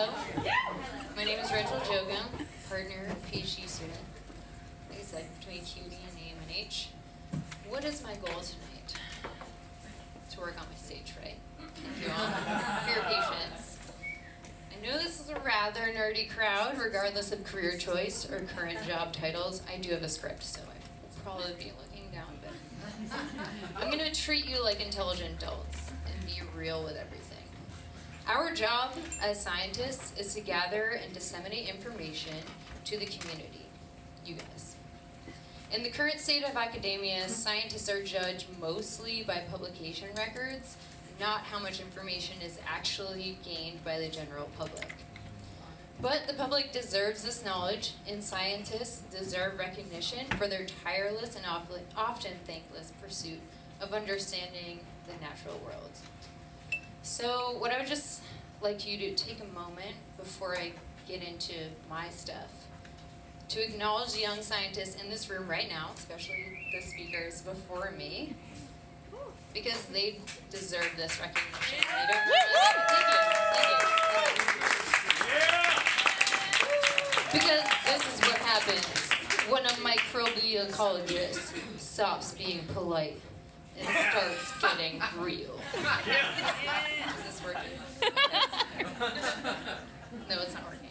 Hello, my name is Rachael Joakim, partner, PhD student. Like I said, between QD and AM and H. What is my goal tonight? To work on my stage fright. Thank you all for your patience. I know this is a rather nerdy crowd, regardless of career choice or current job titles. I do have a script, so I will probably be looking down a bit. I'm going to treat you like intelligent adults and be real with everything. Our job as scientists is to gather and disseminate information to the community, you guys. In the current state of academia, scientists are judged mostly by publication records, not how much information is actually gained by the general public. But the public deserves this knowledge, and scientists deserve recognition for their tireless and often thankless pursuit of understanding the natural world. So what I would just like you to take a moment before I get into my stuff to acknowledge the young scientists in this room right now, especially the speakers before me, because they deserve this recognition. They don't thank you. Because this is what happens when a microbial ecologist stops being polite and starts getting real. Is this working? No, it's not working.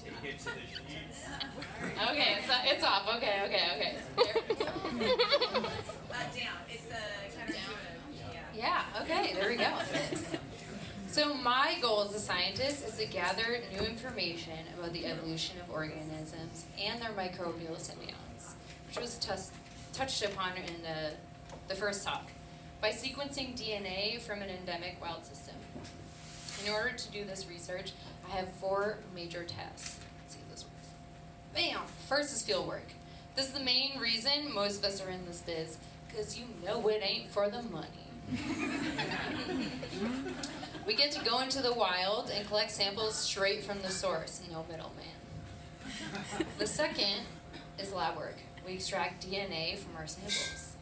Take it to the sheets. Okay, it's off. Okay. Down. It's kind of down. Yeah, okay, there we go. So my goal as a scientist is to gather new information about the evolution of organisms and their microbial symbionts, which was touched upon in the first talk, by sequencing DNA from an endemic wild system. In order to do this research, I have 4 major tasks. Let's see if this works. Bam! First is field work. This is the main reason most of us are in this biz, because you know it ain't for the money. We get to go into the wild and collect samples straight from the source, no middleman. The second is lab work. We extract DNA from our samples,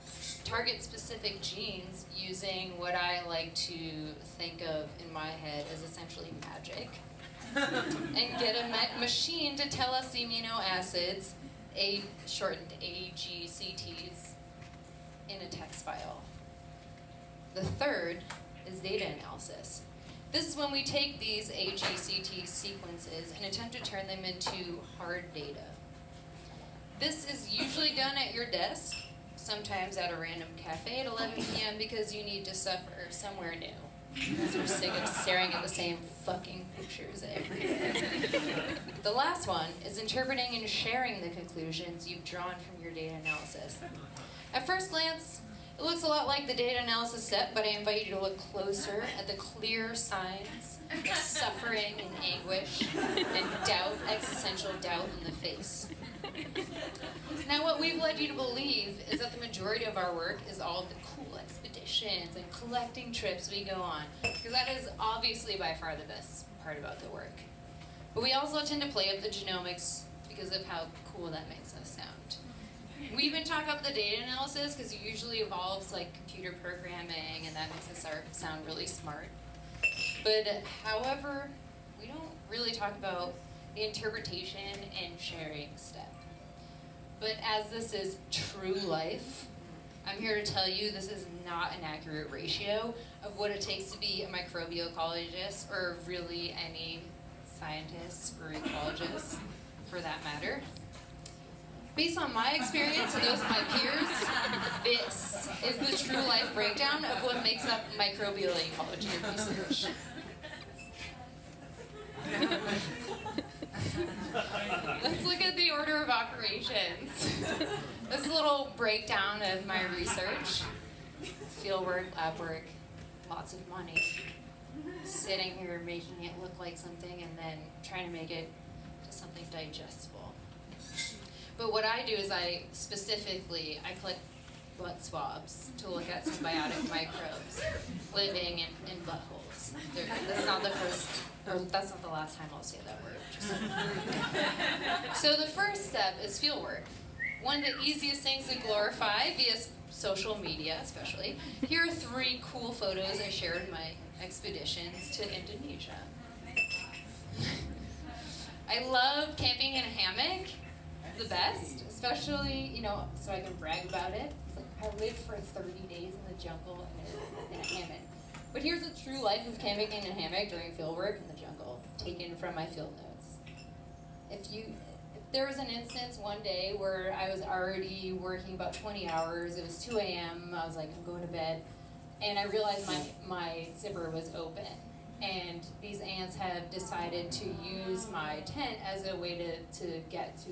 target specific genes using what I like to think of in my head as essentially magic, and get a machine to tell us the amino acids, shortened AGCTs, in a text file. The third is data analysis. This is when we take these AGCT sequences and attempt to turn them into hard data. This is usually done at your desk, sometimes at a random cafe at 11 p.m. because you need to suffer somewhere new. Because we're sick of staring at the same fucking pictures every day. The last one is interpreting and sharing the conclusions you've drawn from your data analysis. At first glance, it looks a lot like the data analysis step, but I invite you to look closer at the clear signs of suffering and anguish and doubt, existential doubt in the face. Now, what we've led you to believe is that the majority of our work is all the cool expeditions and collecting trips we go on, because that is obviously by far the best part about the work. But we also tend to play up the genomics because of how cool that makes us sound. We even talk up the data analysis because it usually involves like computer programming, and that makes us sound really smart. But however, we don't really talk about the interpretation and sharing step. But as this is true life, I'm here to tell you this is not an accurate ratio of what it takes to be a microbial ecologist, or really any scientist or ecologist for that matter. Based on my experience and those of my peers, this is the true life breakdown of what makes up microbial ecology research. Let's look at the order of operations. This is a little breakdown of my research. Field work, lab work, lots of money. Sitting here making it look like something and then trying to make it to something digestible. But what I do is I collect butt swabs to look at symbiotic microbes living in buttholes. That's not the last time I'll say that word. So the first step is field work. one of the easiest things to glorify via social media, especially. Here are 3 cool photos I shared in my expeditions to Indonesia. I love camping in a hammock. It's the best, especially, so I can brag about it. It's like I lived for 30 days in the jungle in a hammock. But here's the true life of camping in a hammock during field work in the jungle, taken from my field notes. If there was an instance one day where I was already working about 20 hours, it was 2 a.m., I was like, I'm going to bed, and I realized my zipper was open. And these ants have decided to use my tent as a way to get to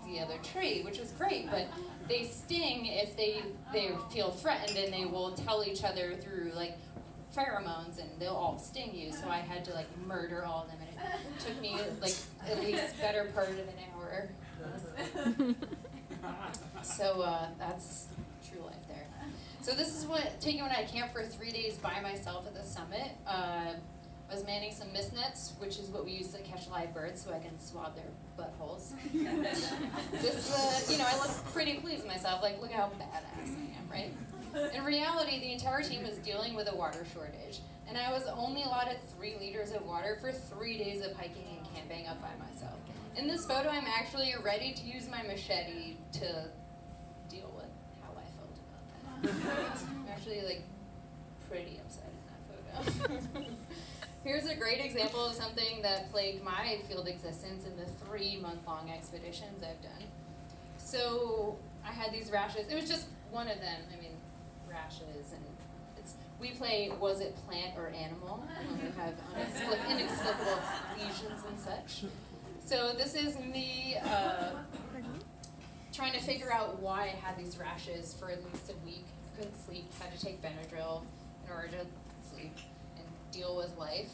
the other tree, which was great, but they sting if they feel threatened, and they will tell each other through like pheromones, and they'll all sting you. So I had to like murder all of them, and it took me like at least better part of an hour. So that's true life there. So this is what taking when I camped for 3 days by myself at the summit. I was manning some mist nets, which is what we use to catch live birds so I can swab their buttholes. I look pretty pleased with myself, like, look how badass I am, right? In reality, the entire team was dealing with a water shortage, and I was only allotted 3 liters of water for 3 days of hiking and camping up by myself. In this photo, I'm actually ready to use my machete to deal with how I felt about that. I'm actually, like, pretty upset in that photo. Here's a great example of something that plagued my field existence in the 3-month-long expeditions I've done. So I had these rashes. It was just one of them. I mean, rashes, and we play was it plant or animal when we have inexplicable lesions and such. So this is me trying to figure out why I had these rashes for at least a week. Couldn't sleep, had to take Benadryl in order to sleep and deal with life.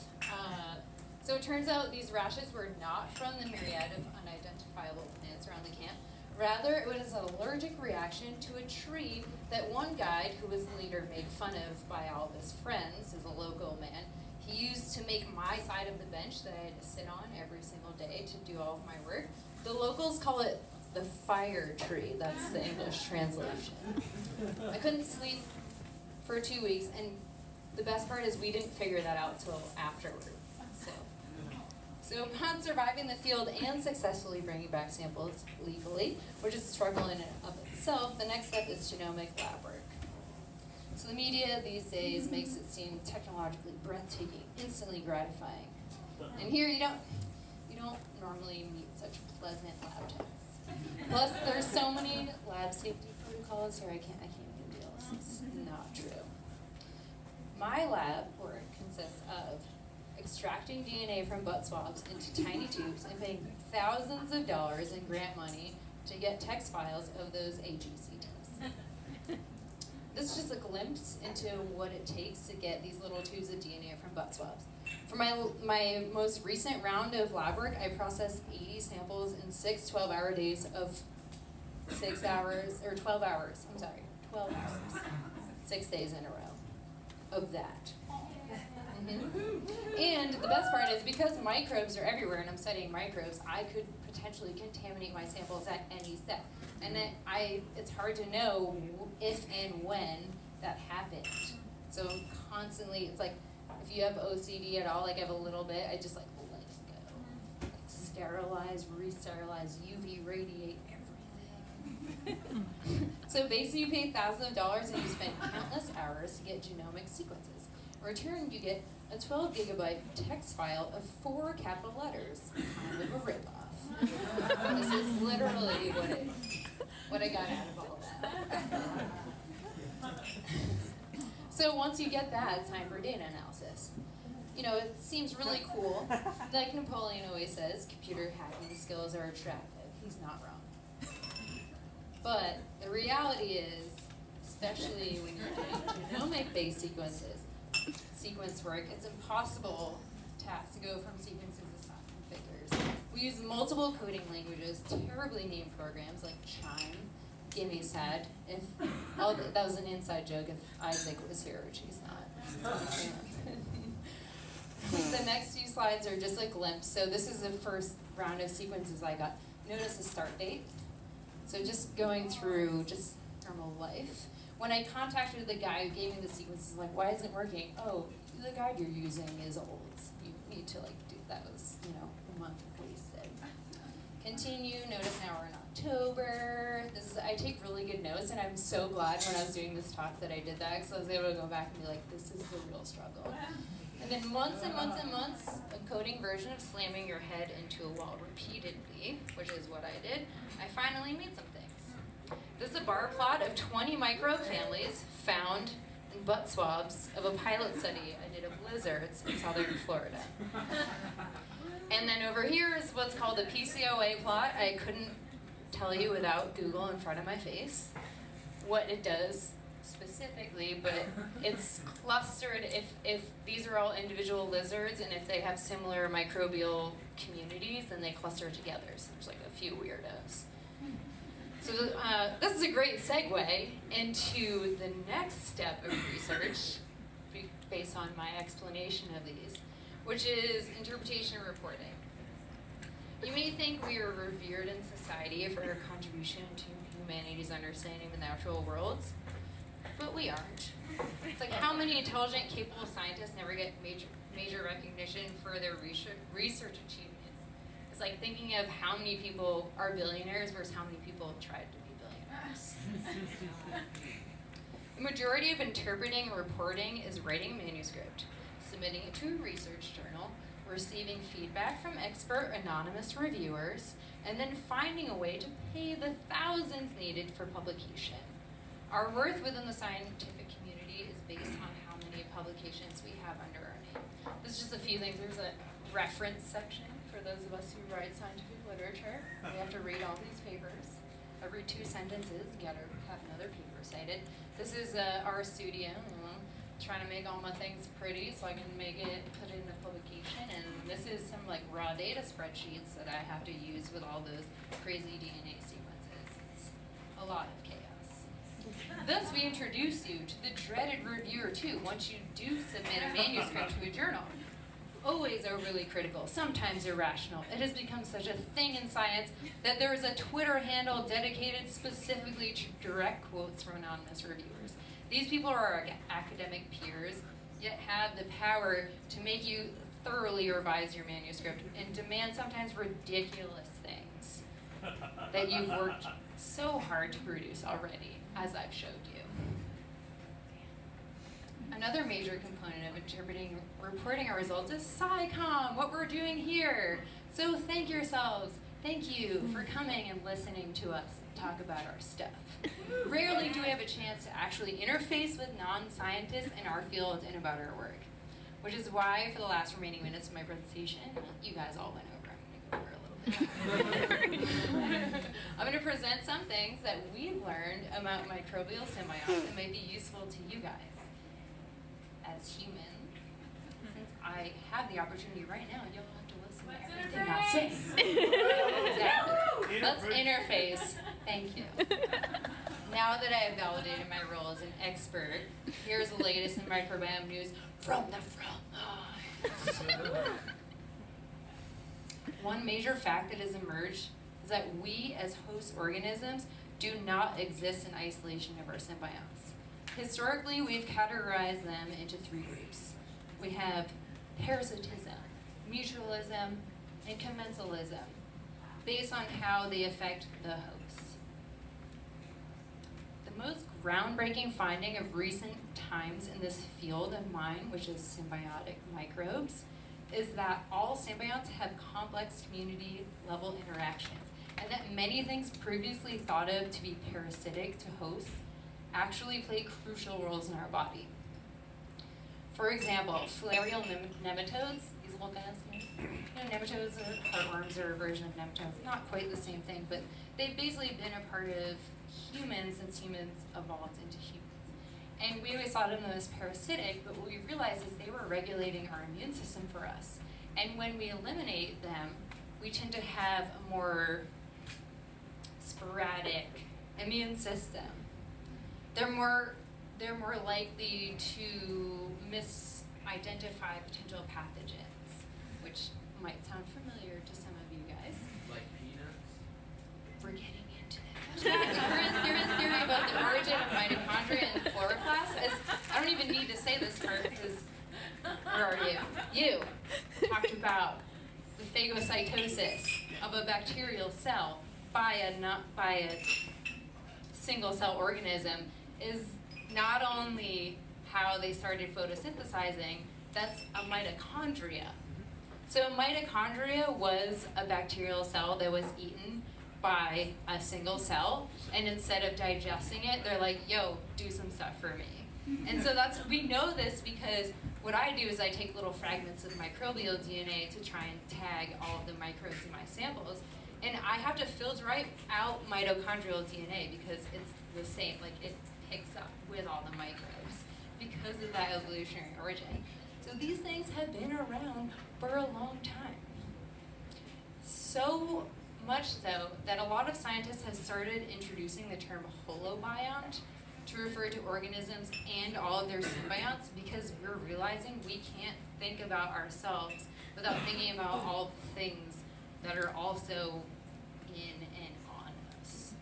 So it turns out these rashes were not from the myriad of unidentifiable plants around the camp. Rather, it was an allergic reaction to a tree that one guide, who was later made fun of by all of his friends as a local man, he used to make my side of the bench that I had to sit on every single day to do all of my work. The locals call it the fire tree. That's the English translation. I couldn't sleep for 2 weeks, and the best part is we didn't figure that out till afterwards. So upon surviving the field and successfully bringing back samples legally, which is a struggle in and of itself, the next step is genomic lab work. So the media these days makes it seem technologically breathtaking, instantly gratifying. And here you don't normally meet such pleasant lab techs. Plus there's so many lab safety protocols here I can't even deal. This is not true. My lab work consists of extracting DNA from butt swabs into tiny tubes and paying thousands of dollars in grant money to get text files of those AGC tests. This is just a glimpse into what it takes to get these little tubes of DNA from butt swabs. For my most recent round of lab work, I processed 80 samples in 6 12-hour days of 6 hours, or 12 hours, 12 hours, 6 days in a row of that. And the best part is because microbes are everywhere and I'm studying microbes, I could potentially contaminate my samples at any step. And it's hard to know if and when that happened. So constantly, it's like if you have OCD at all, like I have a little bit, I just like let it go. Like sterilize, re-sterilize, UV radiate, everything. So basically you pay thousands of dollars and you spend countless hours to get genomic sequences. In return, you get a 12 gigabyte text file of 4 capital letters, kind of a ripoff. This is literally what I got out of all that. So once you get that, it's time for data analysis. It seems really cool. Like Napoleon always says, computer hacking skills are attractive. He's not wrong. But the reality is, especially when you're doing genomic-based sequence work, it's impossible task to go from sequences to stock figures. We use multiple coding languages, terribly named programs like Chime, GimeSat. That was an inside joke if Isaac was here, which he's not. The next few slides are just a glimpse. So this is the first round of sequences I got. Notice the start date. So just going through just normal life. When I contacted the guy who gave me the sequences, like, why isn't it working? Oh, the guide you're using is old. You need to like do that was, a month wasted. Continue, notice now we're in October. I take really good notes, and I'm so glad when I was doing this talk that I did that, because I was able to go back and be like, this is the real struggle. And then months and months and months, a coding version of slamming your head into a wall repeatedly, which is what I did, I finally made some things. This is a bar plot of 20 microbe families found in butt swabs of a pilot study I did of lizards in southern Florida. And then over here is what's called a PCOA plot. I couldn't tell you without Google in front of my face what it does specifically, but it's clustered if these are all individual lizards, and if they have similar microbial communities, then they cluster together. So there's like a few weirdos. So this is a great segue into the next step of research based on my explanation of these, which is interpretation and reporting. You may think we are revered in society for our contribution to humanity's understanding of the natural worlds, but we aren't. It's like, how many intelligent, capable scientists never get major recognition for their research achievements? It's like thinking of how many people are billionaires versus how many people tried to be billionaires. The majority of interpreting and reporting is writing a manuscript, submitting it to a research journal, receiving feedback from expert anonymous reviewers, and then finding a way to pay the thousands needed for publication. Our worth within the scientific community is based on how many publications we have under our name. This is just a few things. There's a reference section for those of us who write scientific literature. We have to read all these papers. Every 2 sentences, you gotta have another paper cited. This is our studio. Trying to make all my things pretty so I can put it in a publication, and this is some like raw data spreadsheets that I have to use with all those crazy DNA sequences. It's a lot of chaos. Thus, we introduce you to the dreaded reviewer too once you do submit a manuscript to a journal. Always overly critical, sometimes irrational. It has become such a thing in science that there is a Twitter handle dedicated specifically to direct quotes from anonymous reviewers. These people are our academic peers, yet have the power to make you thoroughly revise your manuscript and demand sometimes ridiculous things that you've worked so hard to produce already, as I've showed you. Another major component of interpreting, reporting our results is SciComm, what we're doing here. So thank yourselves. Thank you for coming and listening to us talk about our stuff. Rarely do we have a chance to actually interface with non-scientists in our field and about our work, which is why for the last remaining minutes of my presentation, you guys all went over, I'm going to go over a little bit. I'm going to present some things that we've learned about microbial symbionts that may be useful to you guys as humans. Since I have the opportunity right now, you'll have to listen to everything I say. Exactly. Let's interface. Thank you. Now that I have validated my role as an expert, here's the latest in microbiome news from the front lines. One major fact that has emerged is that we as host organisms do not exist in isolation of our symbionts. Historically, we've categorized them into 3 groups. We have parasitism, mutualism, and commensalism, based on how they affect the host. The most groundbreaking finding of recent times in this field of mine, which is symbiotic microbes, is that all symbionts have complex community-level interactions, and that many things previously thought of to be parasitic to hosts actually play crucial roles in our body. For example, filarial nematodes, these little guys here, nematodes or heartworms are a version of nematodes, not quite the same thing, but they've basically been a part of humans since humans evolved into humans. And we always thought of them as parasitic, but what we realized is they were regulating our immune system for us. And when we eliminate them, we tend to have a more sporadic immune system. They're more likely to misidentify potential pathogens, which might sound familiar to some of you guys. Like peanuts? We're getting into that. current theory about the origin of mitochondria and chloroplasts is, I don't even need to say this part because, where are you? You talked about the phagocytosis of a bacterial cell by a single cell organism is not only how they started photosynthesizing, that's a mitochondria. So mitochondria was a bacterial cell that was eaten by a single cell, and instead of digesting it, they're like, yo, do some stuff for me. And so we know this because what I do is I take little fragments of microbial DNA to try and tag all of the microbes in my samples, and I have to filter out mitochondrial DNA because it's the same, like it picks up with all the microbes because of that evolutionary origin. So these things have been around for a long time. So much so that a lot of scientists have started introducing the term holobiont to refer to organisms and all of their symbionts because we're realizing we can't think about ourselves without thinking about all the things that are also in and on us.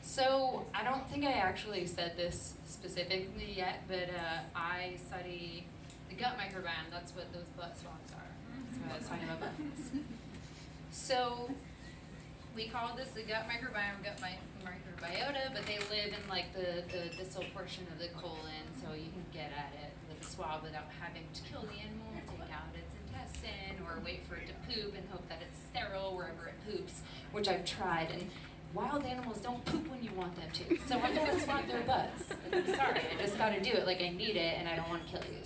So I don't think I actually said this specifically yet, but I study the gut microbiome. That's what those butt swabs are. That's what I was talking about buttons. So we call this the gut microbiome, microbiota, but they live in like the distal portion of the colon, so you can get at it with a swab without having to kill the animal, take out its intestine, or wait for it to poop and hope that it's sterile wherever it poops, which I've tried. And wild animals don't poop when you want them to, so I gotta swab their butts. And I'm sorry, I just gotta do it. Like I need it, and I don't want to kill you.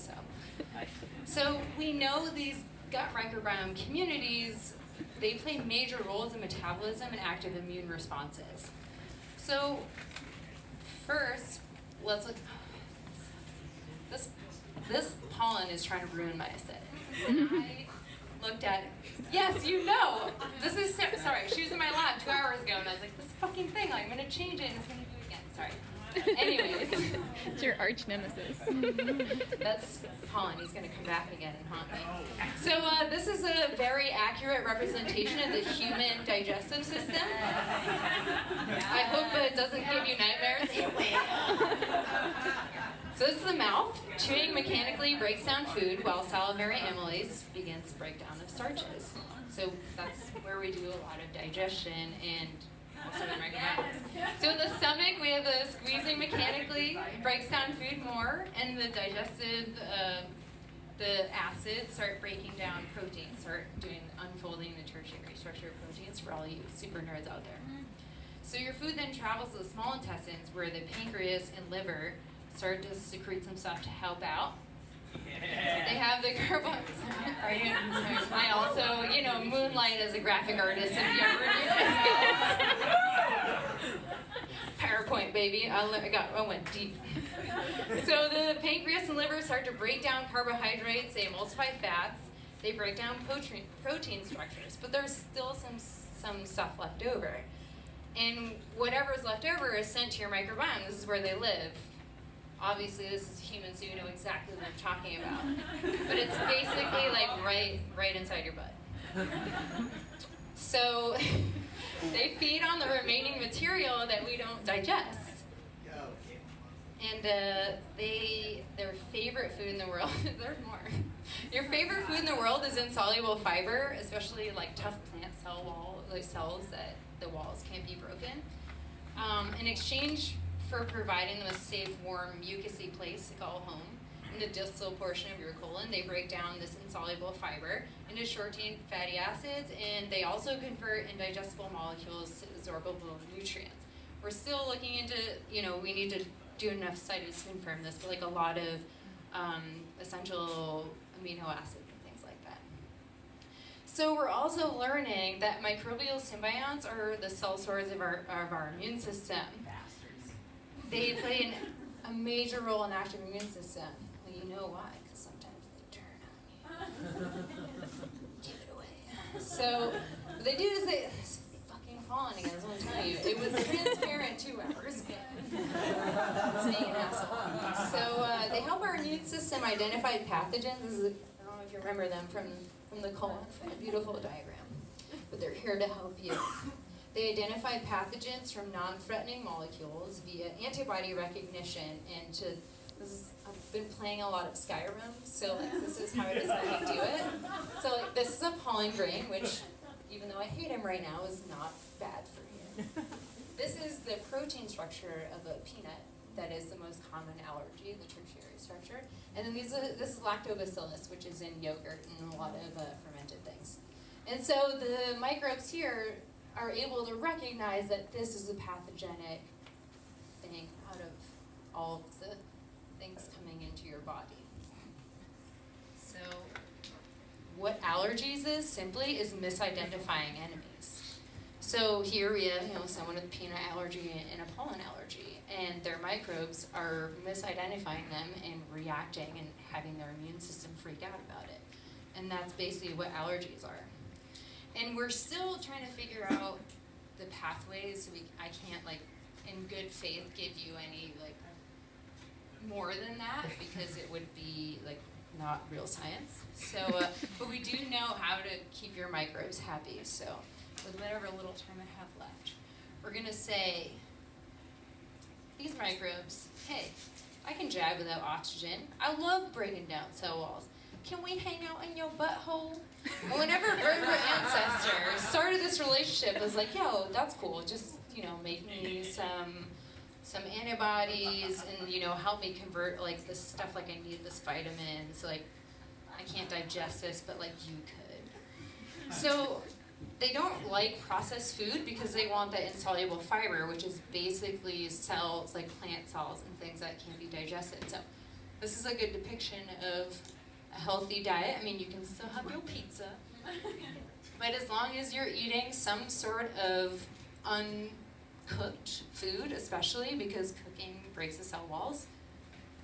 So we know these gut microbiome communities. They play major roles in metabolism and active immune responses. So first, let's look. This pollen is trying to ruin my aesthetic. And I looked at, yes, you know, this is, sorry, she was in my lab 2 hours ago, and I was like, this fucking thing, like, I'm gonna change it, and it's gonna do it again, sorry. Anyways. It's your arch nemesis. That's pollen, he's gonna come back again and haunt me. So this is a very accurate representation of the human digestive system. I hope it doesn't give you nightmares. So this is the mouth. Chewing mechanically breaks down food while salivary amylase begins breakdown of starches. So that's where we do a lot of digestion and also in microbiomes. So in the stomach, we have the squeezing mechanically breaks down food more, and the digestive, the acids start breaking down proteins, start unfolding the tertiary structure of proteins for all you super nerds out there. So your food then travels to the small intestines where the pancreas and liver start to secrete some stuff to help out. Yeah. They have the I also, moonlight as a graphic artist if you ever knew this. PowerPoint, baby. I went deep. So the pancreas and liver start to break down carbohydrates, they emulsify fats, they break down protein structures, but there's still some stuff left over. And whatever's left over is sent to your microbiome. This is where they live. Obviously, this is human, so you know exactly what I'm talking about. But it's basically like right inside your butt. So they feed on the remaining material that we don't digest. And their favorite food in the world, there's more. Your favorite food in the world is insoluble fiber, especially like tough plant cells that the walls can't be broken. In exchange for providing them a safe, warm, mucousy place to call home, in the distal portion of your colon, they break down this insoluble fiber into short-chain fatty acids, and they also convert indigestible molecules to absorbable nutrients. We're still looking into, we need to do enough studies to confirm this, but like a lot of essential amino acids and things like that. So we're also learning that microbial symbionts are the cell swords of our immune system. They play a major role in active immune system. Well, you know why, because sometimes they turn on you. Give it away. So what they do is it's fucking falling again, that's what I'm telling you. It was transparent 2 hours ago. It's being an asshole. So they help our immune system identify pathogens. I don't know if you remember them from the colon, from a beautiful diagram. But they're here to help you. They identified pathogens from non-threatening molecules via antibody recognition, and I've been playing a lot of Skyrim, so like, this is how I decided to do it. So like, this is a pollen grain, which, even though I hate him right now, is not bad for you. This is the protein structure of a peanut that is the most common allergy, the tertiary structure. And then this is lactobacillus, which is in yogurt and a lot of fermented things. And so the microbes here are able to recognize that this is a pathogenic thing out of all of the things coming into your body. So what allergies is simply is misidentifying enemies. So here we have someone with a peanut allergy and a pollen allergy, and their microbes are misidentifying them and reacting and having their immune system freak out about it. And that's basically what allergies are. And we're still trying to figure out the pathways. So I can't, like, in good faith, give you any, like, more than that, because it would be, like, not real science. So, but we do know how to keep your microbes happy. So, with whatever little time I have left, we're gonna say, these microbes, hey, I can jive without oxygen. I love breaking down cell walls. Can we hang out in your butthole? And whenever vertebrate ancestors started this relationship, it was like, yo, that's cool. Just, make me some antibodies and, help me convert, like, this stuff, like, I need this vitamin. So, like, I can't digest this, but, like, you could. So they don't like processed food because they want that insoluble fiber, which is basically cells, like plant cells and things that can't be digested. So this is a good depiction of a healthy diet. I mean, you can still have your pizza, but as long as you're eating some sort of uncooked food, especially because cooking breaks the cell walls,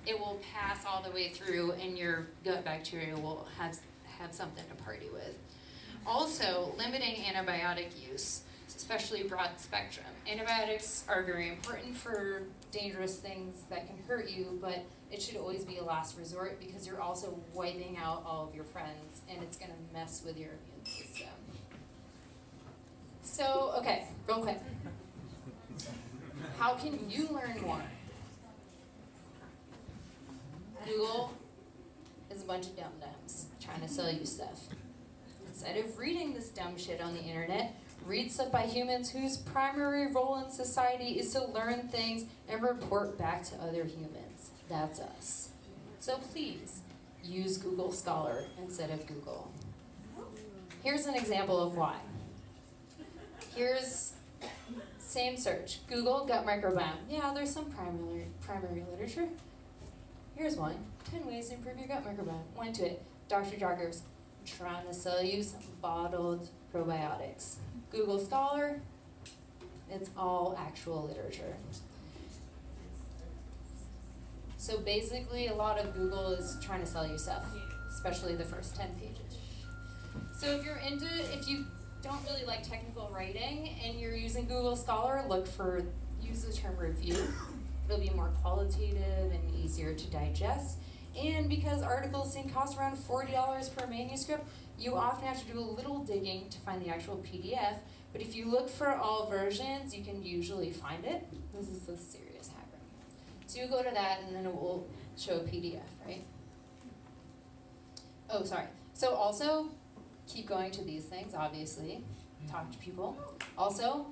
it will pass all the way through and your gut bacteria will have something to party with. Also, limiting antibiotic use, especially broad spectrum. Antibiotics are very important for dangerous things that can hurt you, but it should always be a last resort because you're also wiping out all of your friends and it's going to mess with your immune system. So, okay, real quick. How can you learn more? Google is a bunch of dum-dums trying to sell you stuff. Instead of reading this dumb shit on the internet, read stuff by humans whose primary role in society is to learn things and report back to other humans. That's us. So please, use Google Scholar instead of Google. Here's an example of why. Here's same search. Google gut microbiome. Yeah, there's some primary literature. Here's one. 10 ways to improve your gut microbiome. Went to it. Dr. Joggers trying to sell you some bottled probiotics. Google Scholar, it's all actual literature. So basically, a lot of Google is trying to sell you stuff, especially the first 10 pages. So if you don't really like technical writing and you're using Google Scholar, use the term review. It'll be more qualitative and easier to digest. And because articles can cost around $40 per manuscript, you often have to do a little digging to find the actual PDF. But if you look for all versions, you can usually find it. This is a serious hacker. So you go to that, and then it will show a PDF, right? Oh, sorry. So also, keep going to these things, obviously. Talk to people. Also,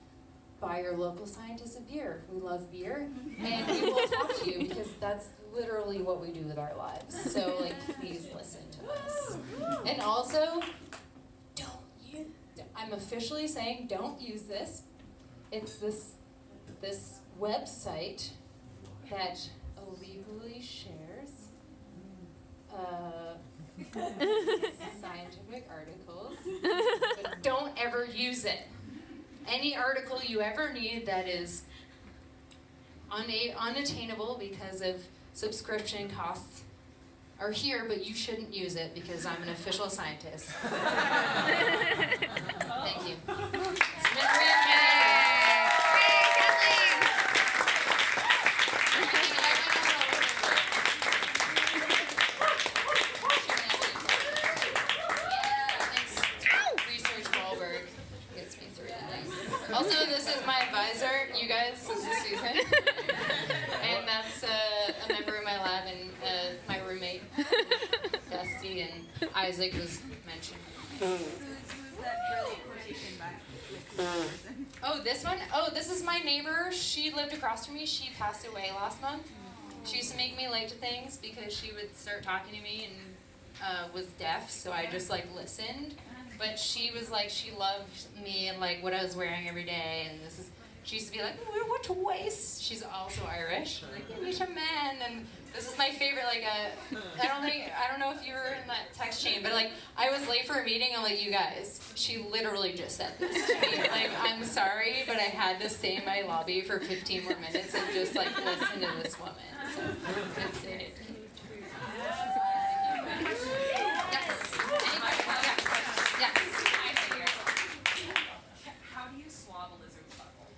buy your local scientist a beer. We love beer, and we will talk to you because that's literally what we do with our lives. So, please listen to us. And also, I'm officially saying don't use this. It's this website that illegally shares scientific articles, but don't ever use it. Any article you ever need that is unattainable because of subscription costs are here, but you shouldn't use it because I'm an official scientist. Thank you. Also, lab, and my roommate, Dusty, and Isaac was mentioned. Who's that brilliant quotation by? Oh, this one? Oh, this is my neighbor. She lived across from me. She passed away last month. She used to make me late to things because she would start talking to me and was deaf, so I just like listened. But she was like, she loved me and like what I was wearing every day, and this is. She used to be like, what a waste. She's also Irish. Like, you need a man. And this is my favorite, like, I don't know if you were in that text chain, but like, I was late for a meeting. I'm like, you guys, she literally just said this to me. Like, I'm sorry, but I had to stay in my lobby for 15 more minutes and just like listen to this woman. So that's it. Yes. How do you swab a lizard's butthole?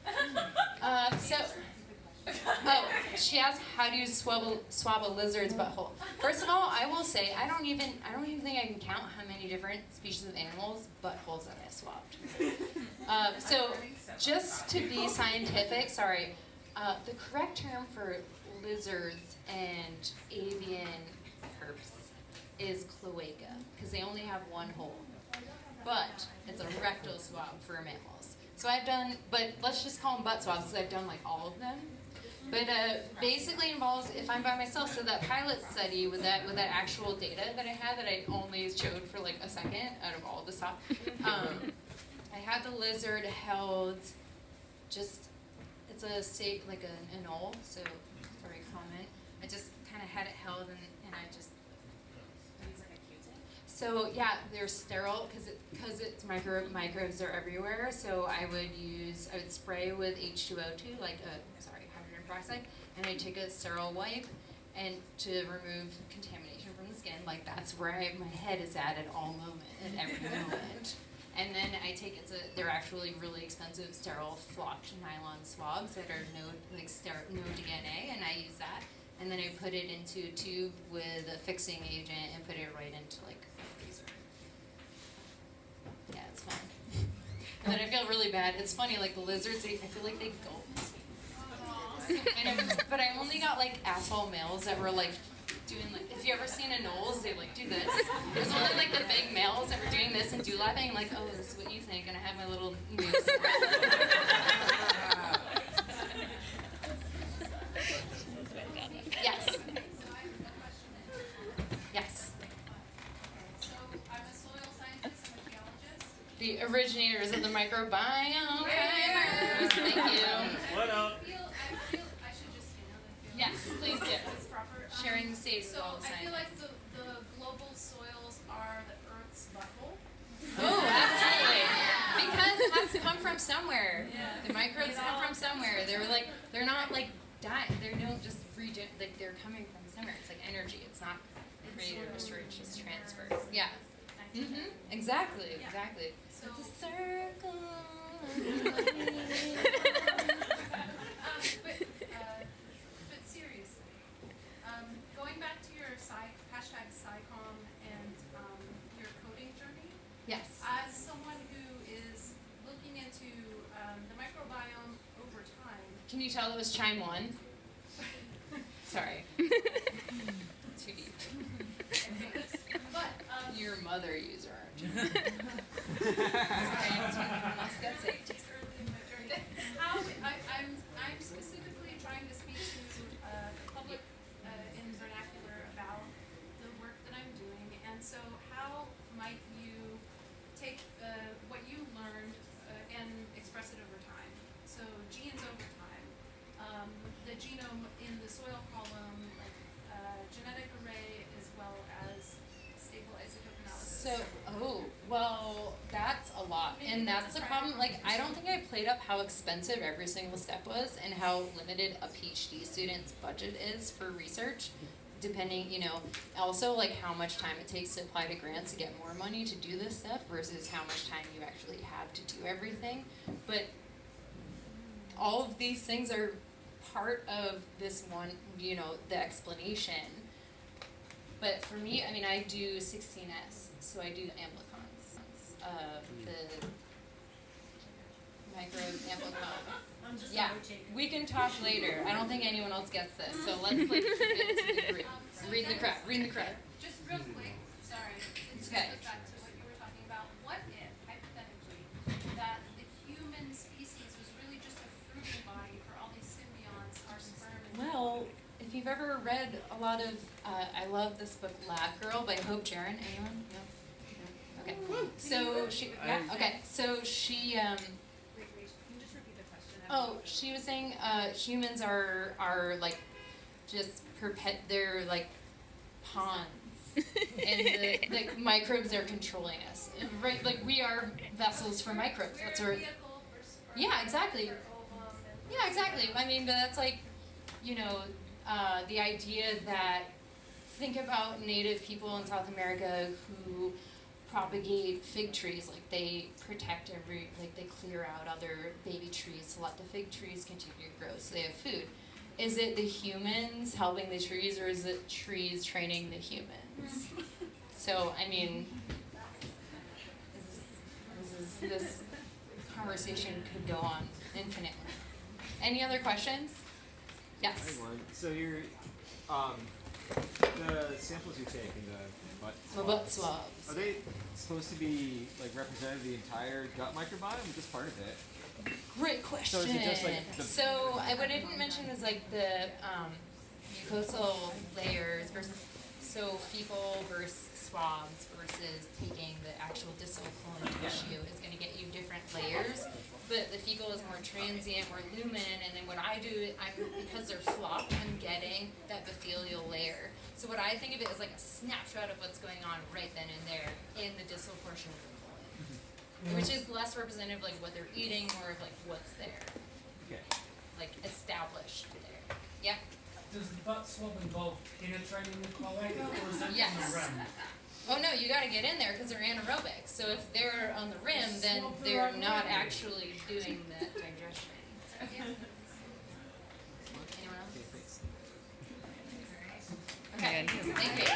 She asked, how do you swab a lizard's butthole? First of all, I will say, I don't even think I can count how many different species of animals' buttholes that I've swabbed. So just to be scientific, the correct term for lizards and avian herps is cloaca, because they only have one hole. But it's a rectal swab for mammals. So I've done, but let's just call them butt swabs because I've done like all of them. But basically involves, if I'm by myself, so that pilot study with that actual data that I had that I only showed for like a second out of all the stuff, I had the lizard held it's a state, like an knoll, so very common. I just kind of had it held and I just, so yeah, they're sterile because it's microbes are everywhere. So I would spray with H2O2, hydrogen peroxide, and I take a sterile wipe and to remove contamination from the skin. Like that's where my head is at every moment. And then I take they're actually really expensive sterile flocked nylon swabs that are no DNA, and I use that. And then I put it into a tube with a fixing agent and put it right into like a freezer. Yeah, it's fun. And then I feel really bad. It's funny, like the lizards, I feel like they gulp. But I only got like asshole males that were like doing like, if you ever seen a Knowles, they like do this. It was only like the big males that were doing this and do-lapping, like, oh, this is what you think, and I have my little noose. Yes. Yes. So I'm a soil scientist and a geologist. The originators of the microbiome. Thank you. What up? I feel I should just stand and feel. Yes, please do. It's proper. Sharing safe So all the I time. feel like the global soils are the Earth's butthole. Oh, absolutely. Because it has to come from somewhere. Yeah. The microbes come from somewhere. They're not like dying. They don't just like they're coming from somewhere. It's like energy. It's not created or destroyed. It's just transferred. Yeah. Mhm. Exactly. Exactly. So, It's a circle. but seriously, going back to your hashtag SciComm and your coding journey, Yes. as someone who is looking into the microbiome over time. Can you tell it was chime 1? Sorry. Too deep. But Your mother user. Sorry, it's early in my journey. I'm specifically trying to speak to the public in vernacular about the work that I'm doing, and so how might you take what you learned and express it over time? So genes over time, the genome in the soil column, like genetic array, as well as stable isotope analysis. Well, that's a lot. And that's the problem. Like, I don't think I played up how expensive every single step was and how limited a PhD student's budget is for research, depending, also like how much time it takes to apply to grants to get more money to do this stuff versus how much time you actually have to do everything. But all of these things are part of this one, the explanation. But for me, I do 16S, so I do amplicons. The micro amplicon. Yeah, we can talk later. I don't think anyone else gets this, so let's keep it to the group. Read the credit. Just real quick, sorry. It just Okay. goes back to what you were talking about. What if, hypothetically, that the human species was really just a fruiting body for all these symbionts, our sperm and Well, if you've ever read a lot of, I love this book, Lab Girl by Hope Jaron. Anyone? No? No? Okay. So she, yeah, okay. So she, Wait, can you just repeat the question? she was saying, humans are like, just they're like pawns. And the microbes are controlling us, right? Like we are vessels for microbes. That's our, yeah, exactly. Yeah, exactly. I mean, but that's like, you know, the idea that, think about native people in South America who propagate fig trees, like they protect like they clear out other baby trees to let the fig trees continue to grow so they have food. Is it the humans helping the trees, or is it trees training the humans? So, I mean, this conversation could go on infinitely. Any other questions? Yes. I have one. So you're, the samples you take in the butt So butt swabs. are they supposed to be like representative of the entire gut microbiome, or just part of it? Great question. So is it just like the- So what I didn't mention is like the mucosal layers versus, so fecal versus swabs versus taking the actual distal colon tissue is going to get you different layers. But the fecal is more transient, more lumen, and then when I do it, because they're flopped, I'm getting that epithelial layer. So what I think of it as like a snapshot of what's going on right then and there in the distal portion of the colon, which is less representative of like what they're eating, more of like what's there, Okay. like established there. Yeah. Does the butt swab involve penetrating the cloaca, or is it Yes. on the rim? Oh no, you got to get in there because they're anaerobic. So if they're on the rim, then they're not actually doing that digestion. Anyone else? Okay, thanks. Okay. Thank you.